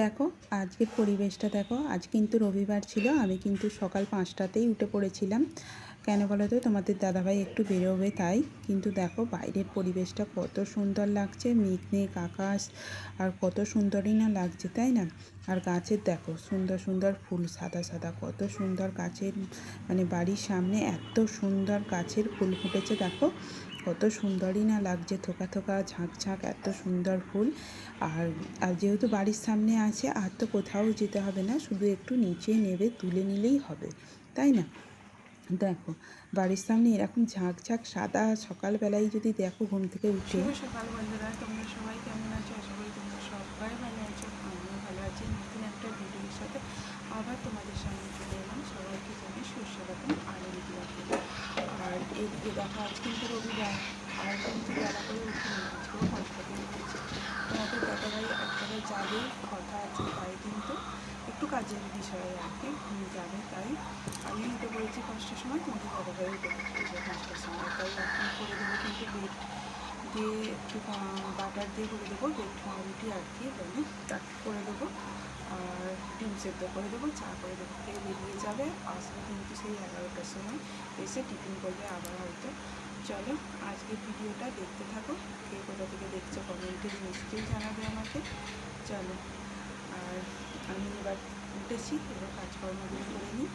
দেখো আজকের পরিবেশটা দেখো। আজ কিন্তু রবিবার ছিল, আমি কিন্তু সকাল 5টাতেই উঠে পড়েছিলাম। কেন বলো তো, তোমাদের দাদাভাই একটু বেরোবে তাই। কিন্তু দেখো বাইরের পরিবেশটা কত সুন্দর লাগছে, মেঘ মেঘ আকাশ, আর কত সুন্দরই না লাগছে, তাই না? আর গাছের দেখো সুন্দর সুন্দর ফুল, সাদা সাদা কত সুন্দর গাছের, মানে বাড়ির সামনে এত সুন্দর গাছের ফুল ফুটেছে দেখো, কত সুন্দরই না লাগছে, থোকা থোকা ঝাঁক ঝাঁক এত সুন্দর ফুল। আর আর যেহেতু বাড়ির সামনে আছে, আর তো কোথাও যেতে হবে না, শুধু একটু নিচে নেবে তুলে নিলেই হবে, তাই না? দেখো বাড়ির সামনে এরকম ঝাঁক ঝাঁক সাদা, সকালবেলায় যদি দেখো ঘুম থেকে উঠে। সকাল বন্ধুরা, তোমরা সবাই কেমন আছো? আশা করি তোমরা সবাই ভালো আছো, আমিও ভালো আছি। নতুন একটা ভিডিওর সাথে আবার তোমাদের সামনে চলে এলাম। সবাইকে জানাই সুস্বাগতম আরও ভিডিওতে। আর এইদিকে দেখো আজ কিন্তু রবিবার, আর কিন্তু বেলা করে উঠিনি, আজকেও 5টাতে উঠেছি। তোমাদের দাদাভাই এক জায়গায় যাবে, কথা আছে, তাই কিন্তু একটু কাজের বিষয়ে আর কি যাবে, তাই আমি উঠে পড়েছি 5টার সময়, তোমাদের দাদাভাই উঠে পড়েছে 5টার সময়। তাই এখন করে দেবো কিন্তু বেড দিয়ে একটু বাটার দিয়ে করে দেবো, বেড রুটি আর কি বলে তা করে দেবো। আর ডিম সেদ্ধ করে দেবো, চা করে দেবো, খেয়ে বেরিয়ে যাবে। আসবে কিন্তু সেই 11টার সময়, এসে টিফিন করবে আবার হয়তো। চলো আজকের ভিডিওটা দেখতে থাকো। কে কোথা থেকে দেখছো কমেন্টে নিশ্চয়ই জানাবে আমাকে। চলো, আর আমি এবার উঠেছি, এবার কাজকর্মগুলো করে নিই।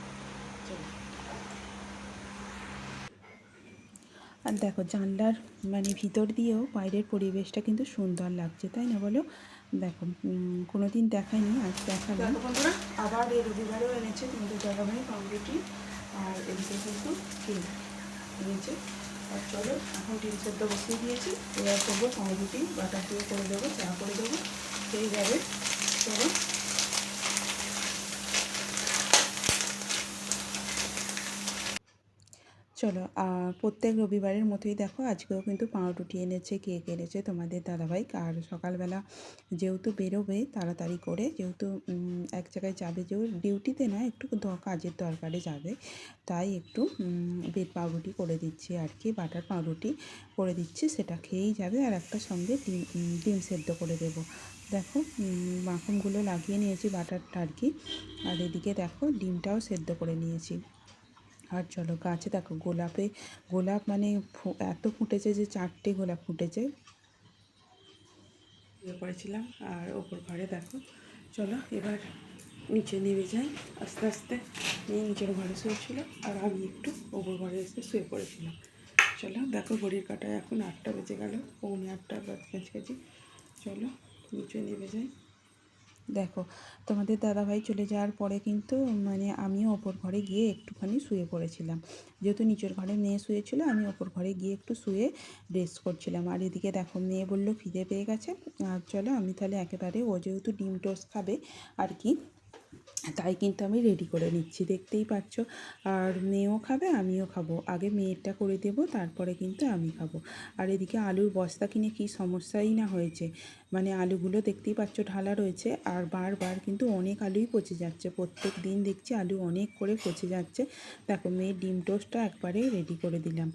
চলো। আর দেখো জানলার মানে ভিতর দিয়েও বাইরের পরিবেশটা কিন্তু সুন্দর লাগছে, তাই না বলো? দেখো কোনো দিন দেখায়নি, আজ দেখালাম। দেখো বন্ধুরা, আবার এই রবিবারেও এনেছে তোমাদের দাদাভাই পাউরুটি, আর এদিকে কিন্তু ডিম এনেছে। আর চলো এখন ডিম সেদ্ধ বসিয়ে দিয়েছি, এবার করবো পাউরুটি, বাটার দিয়ে করে দেবো, চা করে দেবো, সেই যাবে। চলো। চলো, প্রত্যেক রবিবারের মতোই দেখো আজকেও কিন্তু পাউরুটি এনেছে, কেক এনেছে তোমাদের দাদাভাই। আর সকালবেলা যেহেতু বেরোবে তাড়াতাড়ি করে, যেহেতু এক জায়গায় যাবে, যে ডিউটিতে নয়, একটু কাজের দরকারে যাবে, তাই একটু বেড পাউরুটি করে দিচ্ছি আর কি, বাটার পাউরুটি করে দিচ্ছি, সেটা খেয়েই যাবে। আর একটা সঙ্গে ডিম সেদ্ধ করে দেবো। দেখো মাখনগুলো লাগিয়ে নিয়েছি বাটারটা আর কি, আর এদিকে দেখো ডিমটাও সেদ্ধ করে নিয়েছি। আর চলো গাছে দেখো গোলাপ মানে এত ফুটেছে যে 4টে গোলাপ ফুটেছে। ইয়ে করেছিলাম, আর ওপর ঘরে দেখো। চলো এবার নিচে নেমে যাই আস্তে আস্তে। মেয়ে নিচের ঘরে শুয়েছিল, আর আমি একটু ওপর ঘরে এসে শুয়ে পড়েছিলাম। চলো দেখো ঘড়ির কাঁটায় এখন 8টা বেজে গেল, পৌনে 8টা কাছাকাছি। চলো নিচে নেমে যাই। দেখো তোমাদের দাদাভাই চলে যাওয়ার পরে কিন্তু মানে আমিও ওপর ঘরে গিয়ে একটুখানি শুয়ে পড়েছিলাম, যেহেতু নিচের ঘরে মেয়ে শুয়েছিল, আমি ওপর ঘরে গিয়ে একটু শুয়ে রেস্ট করছিলাম। আর এদিকে দেখো মেয়ে বললো খিদে পেয়ে গেছে, আর চলো আমি তাহলে একেবারে, ও যেহেতু ডিম টোস্ট খাবে আর কি, তাই কিন্তু আমি রেডি করে নিচ্ছি, দেখতেই পাচ্ছ। আর মেয়েও খাবে, আমিও খাবো, আগে মেয়েরটা করে দেবো, তারপরে কিন্তু আমি খাবো। আর এদিকে আলুর বস্তা কিনে কী সমস্যাই না হয়েছে, মানে আলুগুলো দেখতেই পাচ্ছ ঢালা রয়েছে, আর বারবার কিন্তু অনেক আলুই পচে যাচ্ছে, প্রত্যেক দিন দেখছি আলু অনেক করে পচে যাচ্ছে। দেখো মেয়ের ডিম টোস্টটা একবারে রেডি করে দিলাম,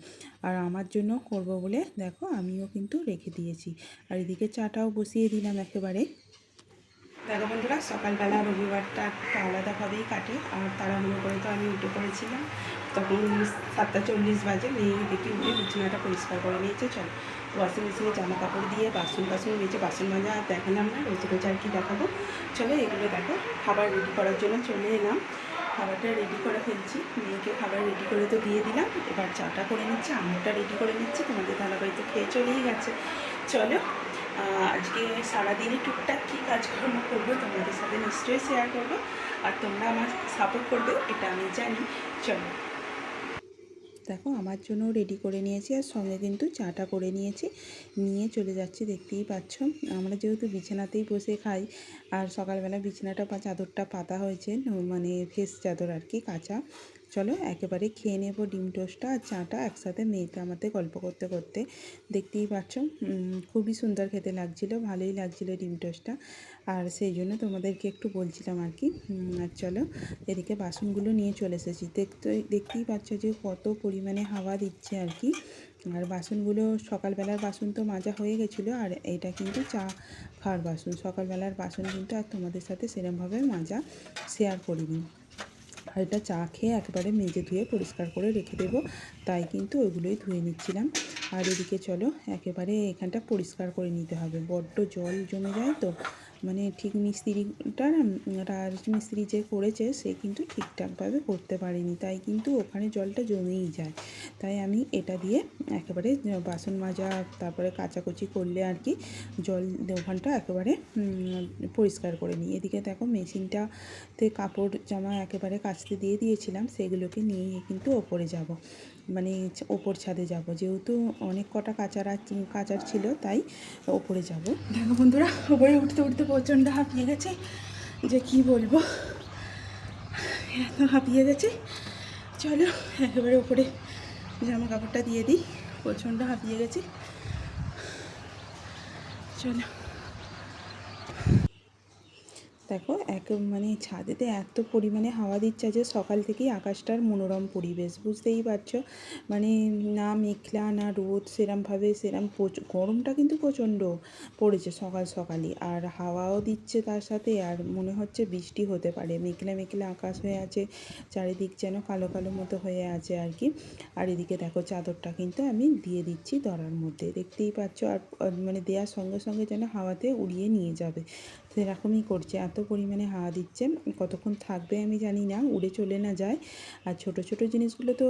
আর আমার জন্য করব বলে দেখো আমিও কিন্তু রেখে দিয়েছি। আর এদিকে চাটাও বসিয়ে দিলাম একেবারে। দেখো বন্ধুরা, সকালবেলা রবিবারটা একটু আলাদাভাবেই কাটে। আর তাড়াহুড়ো করে তো আমি উঠে পড়েছিলাম, তখন 7টা 40 বাজে। মেয়ে দেখি উঠে বিছানাটা পরিষ্কার করে নিয়েছে। চলো ওয়াশিং মেশিনে জামা কাপড় দিয়ে বাসন মেজে, বাসন মাজা আর দেখালাম না, রোজে রোজ আর কি দেখাবো। চলো এগুলো দেখো, খাবার রেডি করার জন্য চলে এলাম। খাবারটা রেডি করে ফেলছি, মেয়েকে খাবার রেডি করে তো দিয়ে দিলাম, এবার চাটা করে নিচ্ছি, আমারটা রেডি করে নিচ্ছি। তোমাদের দাদাভাই তো খেয়ে চলেই গেছে। চলো আজকে সারাদিনই টুকটাক কী কাজকর্ম করবো তোমাদের সাথে নিশ্চয়ই শেয়ার করবো, আর তোমরা আমার সাপোর্ট করবে এটা আমি জানি। চলো। দেখো আমার জন্য রেডি করে নিয়েছি, আর সঙ্গে কিন্তু চাটা করে নিয়েছি, নিয়ে চলে যাচ্ছি, দেখতেই পাচ্ছ। আমরা যেহেতু বিছানাতেই বসে খাই, আর সকালবেলা বিছানাটা বা চাদরটা পাতা হয়েছে, মানে ফেস চাদর আর কি, কাঁচা। চলো একেবারে খেয়ে নেবো ডিম টোস্টটা আর চাটা একসাথে, মেয়েতে আমাদের গল্প করতে করতে। দেখতেই পাচ্ছ খুবই সুন্দর খেতে লাগছিলো, ভালোই লাগছিলো ডিম টোস্টটা, আর সেই জন্য তোমাদেরকে একটু বলছিলাম আর কি। আর চলো এদিকে বাসনগুলো নিয়ে চলে এসেছি, দেখতেই পাচ্ছ যে কত পরিমাণে হাওয়া দিচ্ছে আর কি। আর বাসনগুলো সকালবেলার বাসন তো মাজা হয়ে গেছিলো, আর এটা কিন্তু চা খাওয়ার বাসন। সকালবেলার বাসন কিন্তু আর তোমাদের সাথে সেরমভাবে মাজা শেয়ার করিনি। আর এটা চা খেয়ে একেবারে মেজে ধুয়ে পরিষ্কার করে রেখে দেবো, তাই কিন্তু ওইগুলোই ধুয়ে নিচ্ছিলাম। আর এদিকে চলো একেবারে এখানটা পরিষ্কার করে নিতে হবে, বড্ড জল জমে যায় তো, মানে ঠিক মিস্ত্রিটা না, রাজমিস্ত্রি যে করেছে সে কিন্তু ঠিকঠাকভাবে করতে পারেনি, তাই কিন্তু ওখানে জলটা জমেই যায়। তাই আমি এটা দিয়ে একেবারে বাসন মাজা তারপরে কাচাকুচি করলে আর কি জল ওখানটা একেবারে পরিষ্কার করে নিই। এদিকে দেখো মেশিনটাতে কাপড় জামা একেবারে কাচতে দিয়ে দিয়েছিলাম, সেগুলোকে নিয়ে কিন্তু ওপরে যাব, মানে ওপর ছাদে যাব, যেহেতু অনেক কটা কাচার ছিল তাই ওপরে যাব। দেখো বন্ধুরা, ওপরে উঠতে উঠতে প্রচণ্ড হাঁপিয়ে গেছে, যে কি বলবো, এত হাঁপিয়ে গেছে। চলো একেবারে ওপরে জামা কাপড়টা দিয়ে দিই, প্রচণ্ড হাঁপিয়ে গেছে। চলো দেখো মানে ছাদেতে এত পরিমাণে হাওয়া দিচ্ছে যে সকাল থেকেই আকাশটার মনোরম পরিবেশ, বুঝতেই পারছো, মানে না মেঘলা না রোদ, সেরমভাবে গরমটা কিন্তু প্রচণ্ড পড়েছে সকাল সকালই, আর হাওয়াও দিচ্ছে তার সাথে, আর মনে হচ্ছে বৃষ্টি হতে পারে, মেঘলা মেঘলা আকাশ হয়ে আছে, চারিদিক যেন কালো কালো মতো হয়ে আছে আর কি। আর এদিকে দেখো চাদরটা কিন্তু আমি দিয়ে দিচ্ছি দরার মধ্যে, দেখতেই পাচ্ছ, আর মানে দেওয়ার সঙ্গে সঙ্গে যেন হাওয়াতে উড়িয়ে নিয়ে যাবে, সেরকমই করছে, এত পরিমাণে হাওয়া দিচ্ছে। কতক্ষণ থাকবে আমি জানি না, উড়ে চলে না যায়। আর ছোট ছোট জিনিসগুলো তো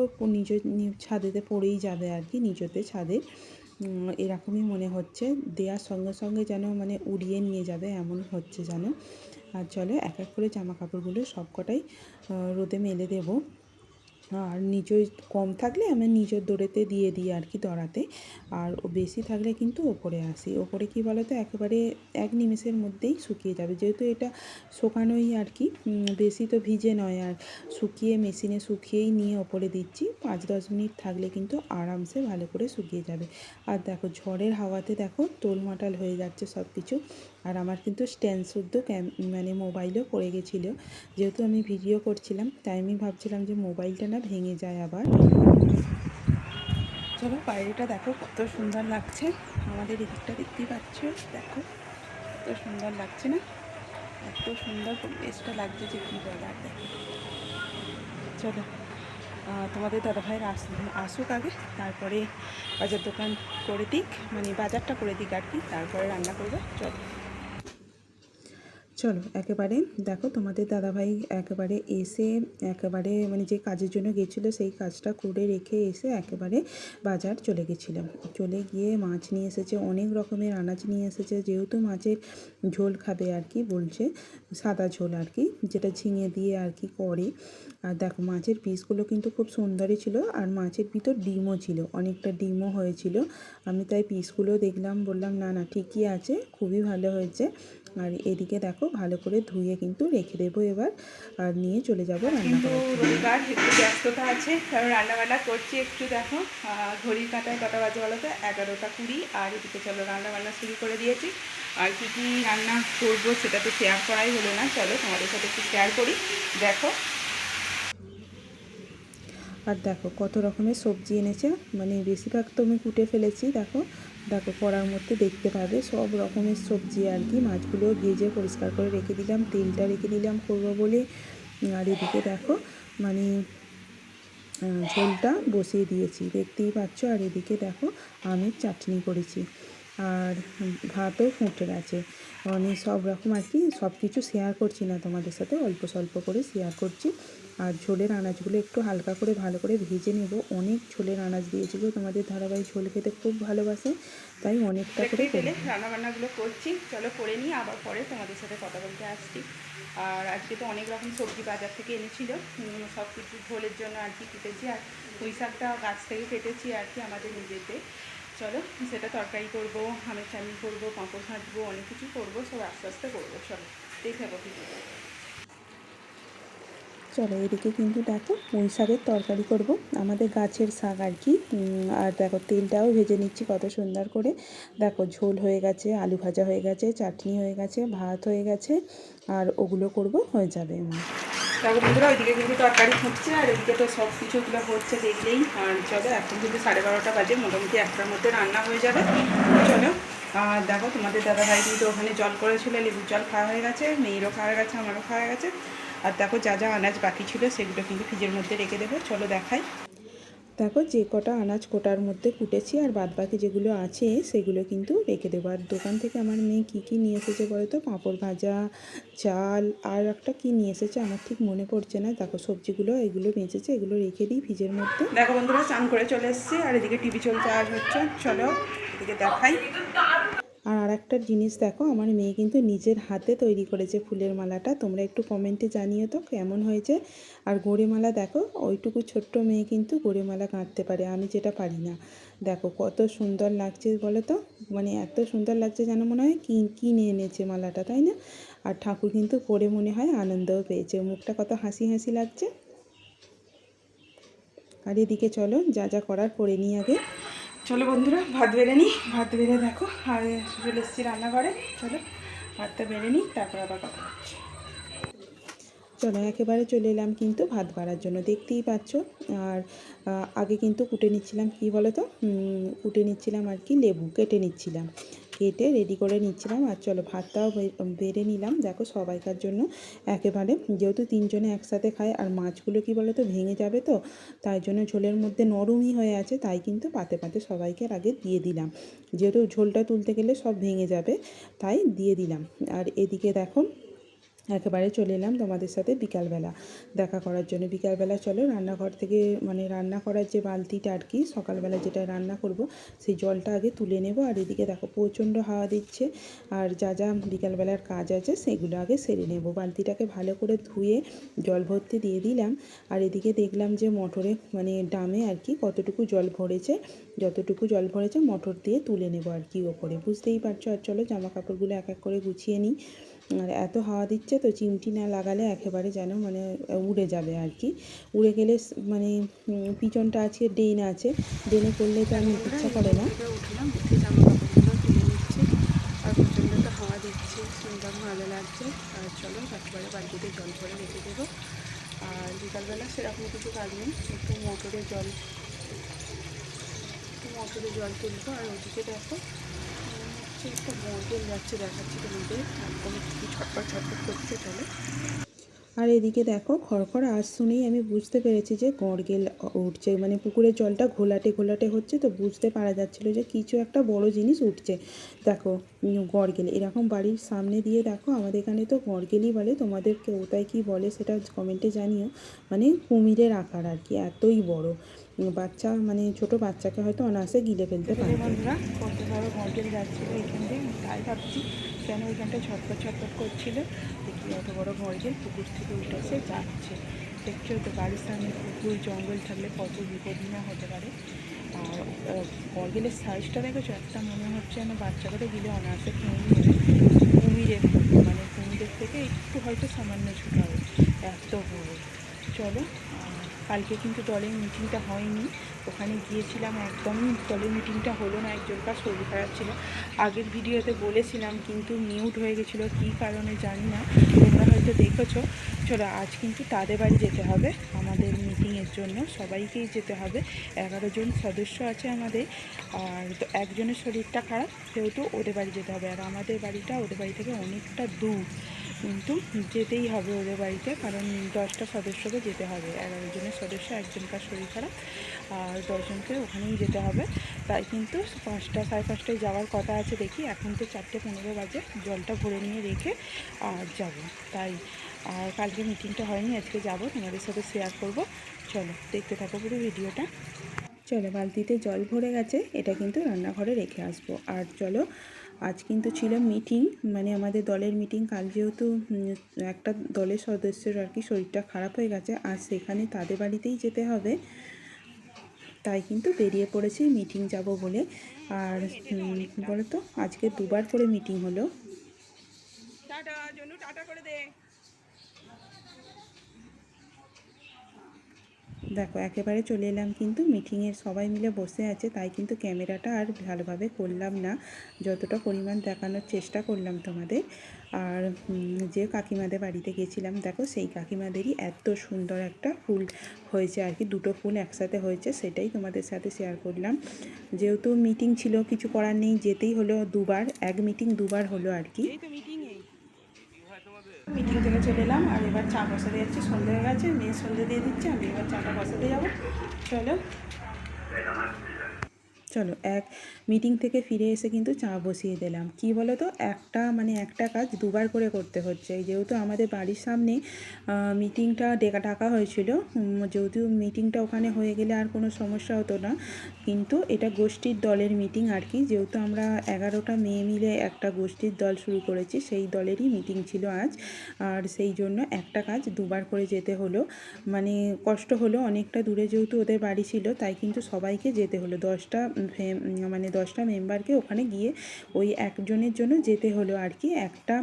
ছাদেতে পড়েই যাবে আর কি, নিচতে ছাদে, এরকমই মনে হচ্ছে, দেওয়ার সঙ্গে সঙ্গে যেন মানে উড়িয়ে নিয়ে যাবে এমন হচ্ছে যেন। আর চলো এক এক করে জামা কাপড়গুলো সব কটাই রোদে মেলে দেবো। আর নিচয় কম থাকলে আমি নিচের দড়িতে দিয়ে দিই আর কি দড়াতে, আর বেশি থাকলে কিন্তু ওপরে আসি। ওপরে কি বলো তো, একেবারে এক নিমেষের মধ্যেই শুকিয়ে যাবে, যেহেতু এটা শুকানোই আর কি, বেশি তো ভিজে নয়, আর শুকিয়ে মেশিনে শুকিয়েই নিয়ে ওপরে দিচ্ছি, 5-10 মিনিট থাকলে কিন্তু আরামসে ভালো করে শুকিয়ে যাবে। আর দেখো ঝড়ের হাওয়াতে দেখো তোলমাটাল হয়ে যাচ্ছে সব কিছু। আর আমার কিন্তু স্ট্যান্ড শুদ্ধ মানে মোবাইলও পড়ে গেছিলো, যেহেতু আমি ভিডিও করছিলাম তাই আমি ভাবছিলাম যে মোবাইলটা না ভেঙে যায় আবার। চলো বাইরেটা দেখো কত সুন্দর লাগছে, আমাদের এদিকটা দেখতেই পাচ্ছ, দেখো কত সুন্দর লাগছে না, এত সুন্দর পরিবেশটা লাগছে যে কী বলার। দেখো চলো তোমাদের দাদাভাইয়ের আসুক আগে, তারপরে বাজার দোকান করে দিক, মানে বাজারটা করে দিক আর কি, তারপরে রান্না করবে। চলো একেবারে দেখো তোমাদের দাদাভাই একেবারে এসে একেবারে মানে যে কাজের জন্য গেছিলো সেই কাজটা করে রেখে এসে একেবারে বাজার চলে গেছিলো, চলে গিয়ে মাছ নিয়ে এসেছে, অনেক রকমের আনাজ নিয়ে এসেছে, যেহেতু মাছের ঝোল খাবে আর কি বলছে, সাদা ঝোল আর কি, যেটা ঝিঙে দিয়ে আর কি করে। আর দেখো মাছের পিসগুলো কিন্তু খুব সুন্দরই ছিল, আর মাছের ভিতর ডিমও ছিল, অনেকটা ডিমও হয়েছিল। আমি তাই পিসগুলো দেখলাম, বললাম না না ঠিকই আছে, খুবই ভালো হয়েছে। আর এদিকে দেখো ভালো করে ধুয়ে কিন্তু রেখে দেবো এবার, আর নিয়ে চলে যাবো রান্না করার জন্য। রবিবার একটু ব্যস্ততা আছে, কারণ রান্নাবান্না করছি একটু। দেখো ঘড়ির কাঁটায় কটা বাজে বলো তো, 11টা 20, আর এদিকে চলো রান্নাবান্না শুরু করে দিয়েছি। আর কী কী রান্না করবো সেটা তো শেয়ার করাই হলো না, চলো তোমাদের সাথে একটু শেয়ার করি। দেখো আর দেখো কত রকমের সবজি এনেছে, মানে বেশিরভাগ তো আমি কুটে ফেলেছি, দেখো দেখো কড়ার মধ্যে দেখতে পাবে সব রকমের সবজি আর কি। মাছগুলো ভেজে পরিষ্কার করে রেখে দিলাম, তেলটা রেখে দিলাম করবো বলে। আর এদিকে দেখো মানে ঝোলটা বসিয়ে দিয়েছি, দেখতেই পাচ্ছ। আর এদিকে দেখো আমের চাটনি করেছি, আর ভাতও ফুটে গেছে, মানে সব রকম আর কি, সব কিছু শেয়ার করছি না তোমাদের সাথে, অল্প স্বল্প করে শেয়ার করছি। আর ঝোলের আনাজগুলো একটু হালকা করে ভালো করে ভেজে নেব, অনেক ঝোলের আনাজ দিয়েছিল, তোমাদের ধারাবাহিক ঝোল খেতে খুব ভালোবাসে, তাই অনেকটা করে তেলে রান্নাবান্নাগুলো করছি, চলো করে নিই, আবার পরে তোমাদের সাথে কথা বলতে আসছি। আর আজকে তো অনেক রকম সবজি বাজার থেকে এনেছিল, সব কিছু ঝোলের জন্য আর কি কেটেছি, আর পুঁই শাকটা গাছ থেকে কেটেছি আর কি আমাদের নিজেতে। চলো সেটা তরকারি করবো, আমের চাটনি করবো, পাঁপড় ভাজবো, অনেক কিছু করবো, সব আস্তে আস্তে করবো। চলো দেখে যাবো কি। চলো এদিকে কিন্তু দেখো পুঁই শাকের তরকারি করব, আমাদের গাছের শাক আর কি। আর দেখো তেলটাও ভেজে নিচ্ছি কত সুন্দর করে, দেখো ঝোল হয়ে গেছে, আলু ভাজা হয়ে গেছে, চাটনি হয়ে গেছে, ভাত হয়ে গেছে, আর ওগুলো করব, হয়ে যাবে। দেখো বন্ধুরা, ওইদিকে কিন্তু তরকারি হচ্ছে আর এদিকে তো সব কিছুগুলো হচ্ছে দেখলেই। আর চলো, এখন কিন্তু 12:30 বাজে, মোটামুটি 1টার মধ্যে রান্না হয়ে যাবে। চলো, আর দেখো তোমাদের দাদাভাই কিন্তু ওখানে জল করেছিল, লেবুর জল খাওয়া হয়ে গেছে, মেয়েরও খাওয়া হয়ে গেছে, আমারও খাওয়া হয়ে গেছে। আর দেখো যা যা আনাজ বাকি ছিল সেগুলো কিন্তু ফ্রিজের মধ্যে রেখে দেবো। চলো দেখাই। দেখো যে কটা আনাজ কোটার মধ্যে কুটেছি আর বাদবাকি যেগুলো আছে সেগুলো কিন্তু রেখে দেবো। আর দোকান থেকে আমার মেয়ে কী নিয়ে এসেছে বলো তো, পাঁপড় ভাজা, চাল আর একটা কী নিয়ে এসেছে আমার ঠিক মনে পড়ছে না। দেখো সবজিগুলো এগুলো বেঁচেছে, এগুলো রেখে দিই ফ্রিজের মধ্যে। দেখো বন্ধুরা, চান করে চলে এসেছি আর এদিকে টিভি চলছে আর হচ্ছে। চলো এদিকে দেখাই। আর একটা জিনিস দেখো, আমার মেয়ে কিন্তু নিজের হাতে তৈরি করেছে ফুলের মালাটা। তোমরা একটু কমেন্টে জানিও তো কেমন হয়েছে। আর গোড়ে মালা দেখো, ওইটুকু ছোট্ট মেয়ে কিন্তু গোড়ে মালা গাঁথতে পারে, আমি যেটা পারি না। দেখো কত সুন্দর লাগছে বলো তো, মানে এত সুন্দর লাগছে যেন মনে হয় কিনে এনেছে মালাটা, তাই না? আর ঠাকুর কিন্তু পরে মনে হয় আনন্দও পেয়েছে, মুখটা কত হাসি হাসি লাগছে। আর এদিকে চলো যা যা করার করে নিই আগে। চলো বন্ধুরা, ভাত বেড়ে নিই। ভাত বেড়ে দেখো আর চলে এসেছি রান্নাঘরে। চলো ভাতটা বেড়ে নিই, তারপর আবার কথা হচ্ছে। চলো একেবারে চলে এলাম কিন্তু ভাত বাড়ার জন্য, দেখতেই পাচ্ছ। আর আগে কিন্তু কুটে নিচ্ছিলাম, কি বলো তো, কুটে নিচ্ছিলাম আর কি, লেবু কেটে নিচ্ছিলাম, কেটে রেডি করে নিচ্ছিলাম। আর চলো ভাতটাও বেড়ে নিলাম দেখো সবাইকার জন্য একেবারে, যেহেতু 3 জনে একসাথে খায়। আর মাছগুলো কি বলো তো ভেঙে যাবে, তো তাই জন্য ঝোলের মধ্যে নরমই হয়ে আছে, তাই কিন্তু পাতে পাতে সবাইকে আগে দিয়ে দিলাম, যেহেতু ঝোলটা তুলতে গেলে সব ভেঙে যাবে, তাই দিয়ে দিলাম। আর এদিকে দেখো একেবারে চলে এলাম তোমাদের সাথে বিকালবেলা দেখা করার জন্য। বিকালবেলা চলো রান্নাঘর থেকে, মানে রান্না করার যে বালতিটা আর কি, সকালবেলা যেটা রান্না করব সেই জলটা আগে তুলে নেব। আর এদিকে দেখো প্রচণ্ড হাওয়া দিচ্ছে, আর যা যা বিকালবেলার কাজ আছে সেগুলো আগে সেরে নেব। বালতিটাকে ভালো করে ধুয়ে জল ভর্তি দিয়ে দিলাম। আর এদিকে দেখলাম যে মোটরে, মানে ড্রামে আর কি কতটুকু জল ভরেছে, যতটুকু জল ভরেছে মোটর দিয়ে তুলে নেব আর কি ওপরে, বুঝতেই পারছো। আর চলো জামা কাপড়গুলো এক এক করে গুছিয়ে নিই। আর এত হাওয়া দিচ্ছে তো চিমটি না লাগালে একেবারে যেন মানে উড়ে যাবে আর কি। উড়ে গেলে মানে পিছনটা আছে, ড্রেন আছে, ড্রেনে করলে তো আর নিতে ইচ্ছা করে না। উঠলাম, উঠে জামা কাপড়গুলো তুলে নিচ্ছি। আর প্রচণ্ড তো হাওয়া দিচ্ছে, সুন্দর ভালো লাগছে। আর চলো একেবারে বালতিতে জল ভরে রেখে দেবো। আর বিকালবেলা সেরকম কিছু কাজ নেই, একটু মোটরে জল তুলবো। আর ওদিকে দেখো হচ্ছে একটা মর্গেল যাচ্ছে, দেখাচ্ছি তোমাদের, একদম কি ছটপট ছটপট করছে। চলো। আর এদিকে দেখো খড়খড় আওয়াজ শুনেই আমি বুঝতে পেরেছি যে গড়গেল উঠছে, মানে পুকুরের জলটা ঘোলাটে ঘোলাটে হচ্ছে, তো বুঝতে পারা যাচ্ছিলো যে কিছু একটা বড় জিনিস উঠছে। দেখো গড়গেল, এরকম বাড়ির সামনে দিয়ে দেখো, আমাদের এখানে তো গড়গেলই বলে, তোমাদের কোথায় কী বলে সেটা কমেন্টে জানিও। মানে কুমিরের আকার আর কি, এতই বড়, বাচ্চা মানে ছোট বাচ্চাকে হয়তো অনায়াসে গিলে ফেলতে পারে। বন্ধুরা, কত বড় গর্গেল যাচ্ছিলো এখান দিয়ে, তাই ভাবছি কেন ওইখানটা ছটপট ছটপট করছিলো। দেখি অত বড় গর্গেল পুকুর থেকে উঠেছে যাচ্ছে। দেখছো তো বাড়ির সামনে পুকুর জঙ্গল থাকলে কত বিপদ না হতে পারে। আর গর্গেলের সাইজটা দেখেছো, একটা মনে হচ্ছে যেন বাচ্চা করে গিলে অনায়াসে কুমিরের, মানে কুমিরের থেকে একটু হয়তো সামান্য ছোটো হবে, এত বড়। চলো, কালকে কিন্তু দলের মিটিংটা হয়নি, ওখানে গিয়েছিলাম, একদমই দলের মিটিংটা হলো না, একজনকার শরীর খারাপ ছিল। আগের ভিডিওতে বলেছিলাম কিন্তু মিউট হয়ে গেছিলো, কী কারণে জানি না, তোমরা হয়তো দেখেছো। চলো আজ কিন্তু তাদের বাড়ি যেতে হবে আমাদের মিটিংয়ের জন্য, সবাইকেই যেতে হবে। 11 জন সদস্য আছে আমাদের, আর তো একজনের শরীরটা খারাপ, সেহেতু ওদের বাড়ি যেতে হবে। আর আমাদের বাড়িটা ওদের বাড়ি থেকে অনেকটা দূর, কিন্তু যেতেই হবে ওদের বাড়িতে, কারণ 10টা সদস্যকে যেতে হবে। 11 জনের সদস্য, একজনকার শরীর খারাপ, আর 10 জনকে ওখানেই যেতে হবে। তাই কিন্তু 5টা, সাড়ে 5টায় যাওয়ার কথা আছে, দেখি এখন তো 4:15 বাজে, জলটা ভরে নিয়ে রেখে আর যাব তাই। আর কালকে মিটিংটা হয়নি, আজকে যাব, তোমাদের সাথে শেয়ার করব। চলো দেখতে থাকো পুরো ভিডিওটা। চলো বালতিতে জল ভরে গেছে, এটা কিন্তু রান্নাঘরে রেখে আসবো। আর চলো আজ কিন্তু ছিল মিটিং, মানে আমাদের দলের মিটিং। কাল যেহেতু একটা দলের সদস্যের আর কি শরীরটা খারাপ হয়ে গেছে, আজ সেখানে তাদের বাড়িতেই যেতে হবে, তাই কিন্তু বেরিয়ে পড়েছি মিটিং যাব বলে। আর বলো তো আজকে 2বার করে মিটিং হলো। টাটা জন্য, টাটা করে দে। দেখো একেবারে চলে এলাম কিন্তু মিটিংয়ের সবাই মিলে বসে আছে, তাই কিন্তু ক্যামেরাটা আর ভালোভাবে করলাম না, যতটা পরিমাণ দেখানোর চেষ্টা করলাম তোমাদের। আর যে কাকিমাদের বাড়িতে গেছিলাম দেখো সেই কাকিমাদেরই এত সুন্দর একটা ফুল হয়েছে আর কি, দুটো ফুল একসাথে হয়েছে, সেটাই তোমাদের সাথে শেয়ার করলাম। যেহেতু মিটিং ছিল কিছু করার নেই, যেতেই হলো দুবার, এক মিটিং দুবার হলো আর কি। মিটিং থেকে চলে এলাম আর এবার চা বসাতে যাচ্ছি, সন্ধ্যে হয়ে গেছে, মেয়ে সন্ধ্যে দিয়ে দিচ্ছে, আমি এবার চাটা বসাতে যাবো। চলো চলো এক মিটিং থেকে ফিরে এসে কিন্তু চা বসিয়ে দিলাম। কি বলো তো, একটা কাজ দুবার করে করতে হচ্ছে। যেহেতু আমাদের বাড়ির সামনে মিটিংটা ডাকা হয়েছিল, যেহেতু মিটিংটা ওখানে হয়ে গেলে আর কোনো সমস্যা হতো না, কিন্তু এটা গোষ্ঠীর দলের মিটিং আর কি। যেহেতু আমরা 11টা মেয়ে মিলে একটা গোষ্ঠীর দল শুরু করেছি, সেই দলেরই মিটিং ছিল আজ। আর সেই জন্য একটা কাজ দুবার করে যেতে হলো, মানে কষ্ট হলো, অনেকটা দূরে যেহেতু ওদের বাড়ি ছিল, তাই কিন্তু সবাইকে যেতে হলো, 10টা মেম্বারকে ওখানে গিয়ে ওই একজনের জন্য যেতে হলো আর কি। একটা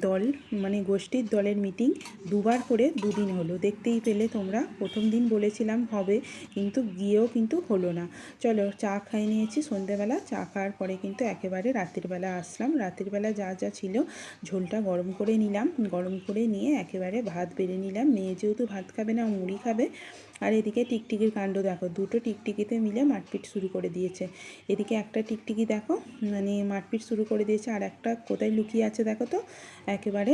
দল মানে গোষ্ঠীর দলের মিটিং দুবার করে দুদিন হলো, দেখতেই পেলে তোমরা। প্রথম দিন বলেছিলাম হবে, কিন্তু গিয়েও কিন্তু হলো না। চলো চা খাই নিয়েছি সন্ধ্যেবেলা, চা খাওয়ার পরে কিন্তু একেবারে রাত্রিবেলা আসলাম। রাত্রিবেলা যা যা ছিল ঝোলটা গরম করে নিলাম, গরম করে নিয়ে একেবারে ভাত বেড়ে নিলাম। মেয়ে যেহেতু ভাত খাবে না, মুড়ি খাবে। আর এদিকে টিকটিকির কাণ্ড দেখো, দুটো টিকটিকিতে মিলে মারপিট শুরু করে দিয়েছে। এদিকে একটা টিকটিকি দেখো মানে মারপিট শুরু করে দিয়েছে, আর একটা কোথায় লুকিয়ে আছে দেখো তো, একেবারে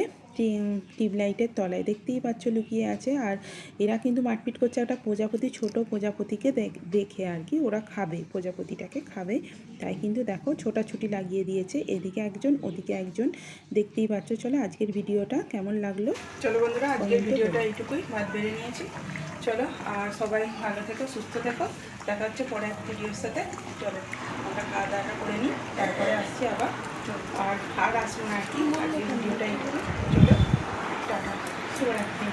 টিউবলাইটের তলায় দেখতেই পাচ্ছ লুকিয়ে আছে। আর এরা কিন্তু মারপিট করছে একটা প্রজাপতি, ছোট প্রজাপতিকে দেখে আর কি, ওরা খাবে, প্রজাপতিটাকে খাবে, তাই কিন্তু দেখো ছোটাছুটি লাগিয়ে দিয়েছে, এদিকে একজন ওদিকে একজন, দেখতেই পাচ্ছ। চলো আজকের ভিডিওটা কেমন লাগলো, চলো বন্ধুরা আজকের ভিডিওটা এইটুকুই, ভাত বেড়ে নিয়েছি। চলো আর সবাই ভালো থেকো, সুস্থ থেকো, দেখা হচ্ছে পরে এক ভিডিওর সাথে। চলো আমরা খাওয়া দাওয়াটা করে নিই, তারপরে আসছি আবার। আর আসবো না আর কি, আজকের ভিডিওটা এইটুকু। চলো টাটা, শুভরাত্রি।